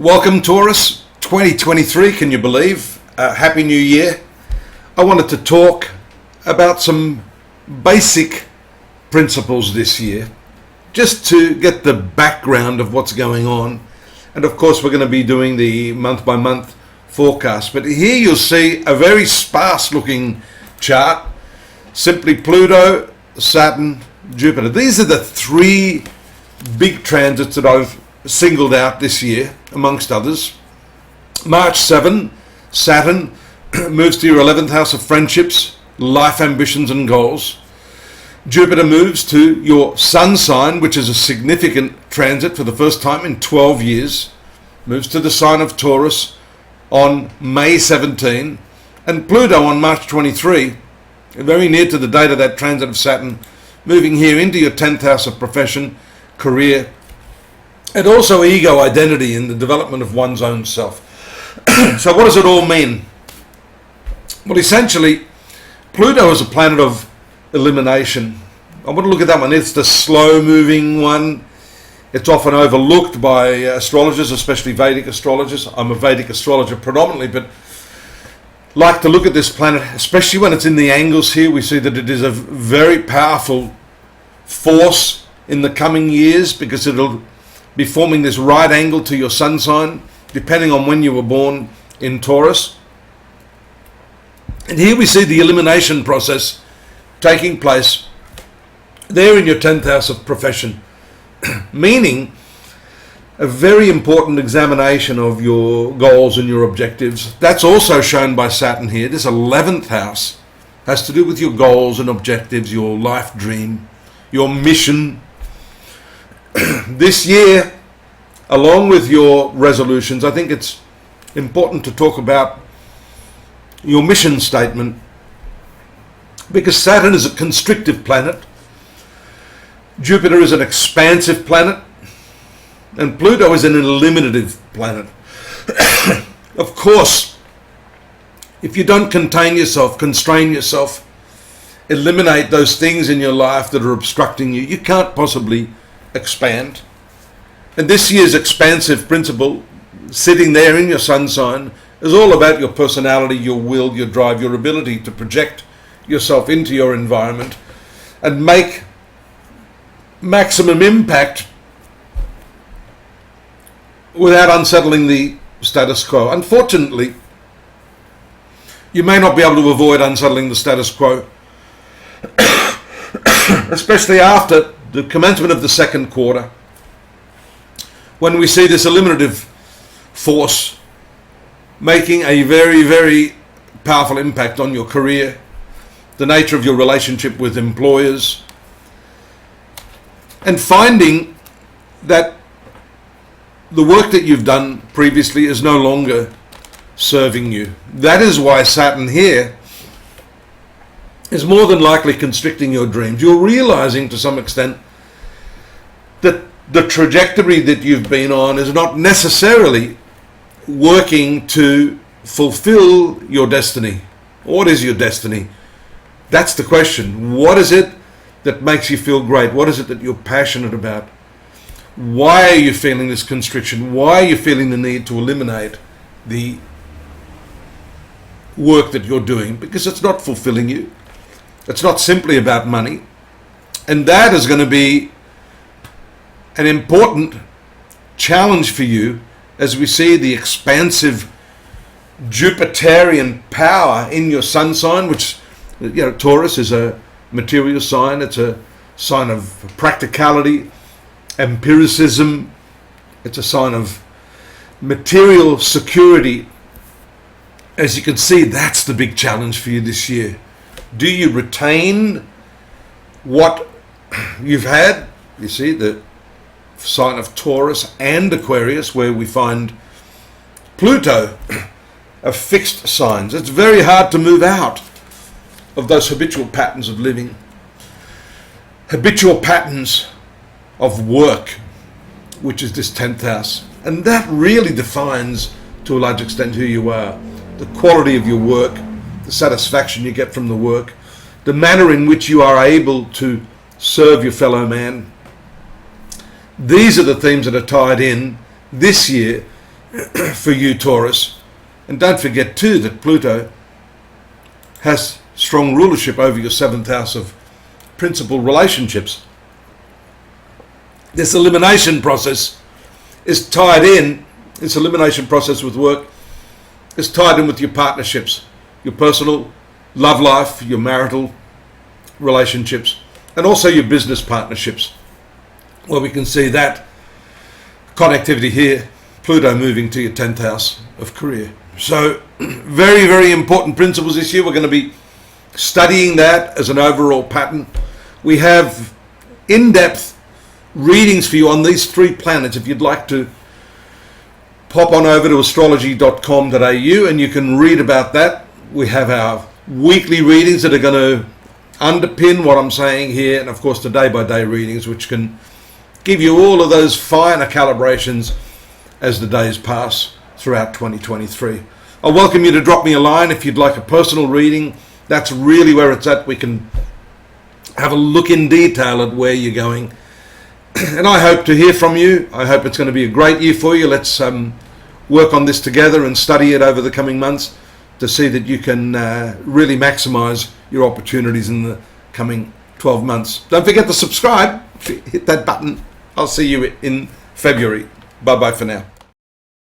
Welcome Taurus, 2023, can you believe? Happy New Year. I wanted to talk about some basic principles this year, just to get the background of what's going on. And of course we're going to be doing the month by month forecast. But here you'll see a very sparse looking chart. Simply Pluto, Saturn, Jupiter. These are the three big transits that I've singled out this year, amongst others. March 7, Saturn moves to your 11th house of friendships, life ambitions and goals. Jupiter moves to your sun sign, which is a significant transit for the first time in 12 years. Moves to the sign of Taurus on May 17. And Pluto on March 23, very near to the date of that transit of Saturn, moving here into your 10th house of profession, career, and also ego identity in the development of one's own self. So what does it all mean? Well, essentially, Pluto is a planet of elimination. I want to look at that one. It's the slow-moving one. It's often overlooked by astrologers, especially Vedic astrologers. I'm a Vedic astrologer predominantly, but like to look at this planet, especially when it's in the angles here. We see that it is a very powerful force in the coming years, because it'll be forming this right angle to your sun sign, depending on when you were born in Taurus. And here we see the elimination process taking place there in your 10th house of profession, meaning a very important examination of your goals and your objectives. That's also shown by Saturn here. This 11th house has to do with your goals and objectives, your life dream, your mission. This year, along with your resolutions, I think it's important to talk about your mission statement, because Saturn is a constrictive planet, Jupiter is an expansive planet, and Pluto is an eliminative planet. Of course, if you don't contain yourself, constrain yourself, eliminate those things in your life that are obstructing you, you can't possibly expand. And this year's expansive principle, sitting there in your sun sign, is all about your personality, your will, your drive, your ability to project yourself into your environment and make maximum impact without unsettling the status quo. Unfortunately, you may not be able to avoid unsettling the status quo, especially after the commencement of the second quarter, when we see this eliminative force making a very, very powerful impact on your career, the nature of your relationship with employers, and finding that the work that you've done previously is no longer serving you. That is why Saturn here is more than likely constricting your dreams. You're realizing to some extent that the trajectory that you've been on is not necessarily working to fulfill your destiny. What is your destiny? That's the question. What is it that makes you feel great? What is it that you're passionate about? Why are you feeling this constriction? Why are you feeling the need to eliminate the work that you're doing? Because it's not fulfilling you. It's not simply about money. And that is going to be an important challenge for you as we see the expansive Jupiterian power in your sun sign, which, Taurus is a material sign. It's a sign of practicality, empiricism. It's a sign of material security. As you can see, that's the big challenge for you this year. Do you retain what you've had? You see, the sign of Taurus and Aquarius, where we find Pluto of fixed signs. It's very hard to move out of those habitual patterns of living, habitual patterns of work, which is this 10th house. And that really defines, to a large extent, who you are. The quality of your work, the satisfaction you get from the work, the manner in which you are able to serve your fellow man. These are the themes that are tied in this year for you, Taurus. And don't forget too that Pluto has strong rulership over your 7th house of principal relationships. This elimination process is tied in, this elimination process with work is tied in with your partnerships, your personal love life, your marital relationships, and also your business partnerships. Well, we can see that connectivity here, Pluto moving to your 10th house of career. So very, very important principles this year. We're going to be studying that as an overall pattern. We have in-depth readings for you on these 3 planets. If you'd like to pop on over to astrology.com.au and you can read about that. We have our weekly readings that are going to underpin what I'm saying here, and of course the day-by-day readings, which can give you all of those finer calibrations as the days pass throughout 2023. I welcome you to drop me a line if you'd like a personal reading. That's really where it's at. We can have a look in detail at where you're going. And I hope to hear from you. I hope it's going to be a great year for you. Let's work on this together and study it over the coming months to see that you can really maximize your opportunities in the coming 12 months. Don't forget to subscribe. Hit that button. I'll see you in February. Bye-bye for now.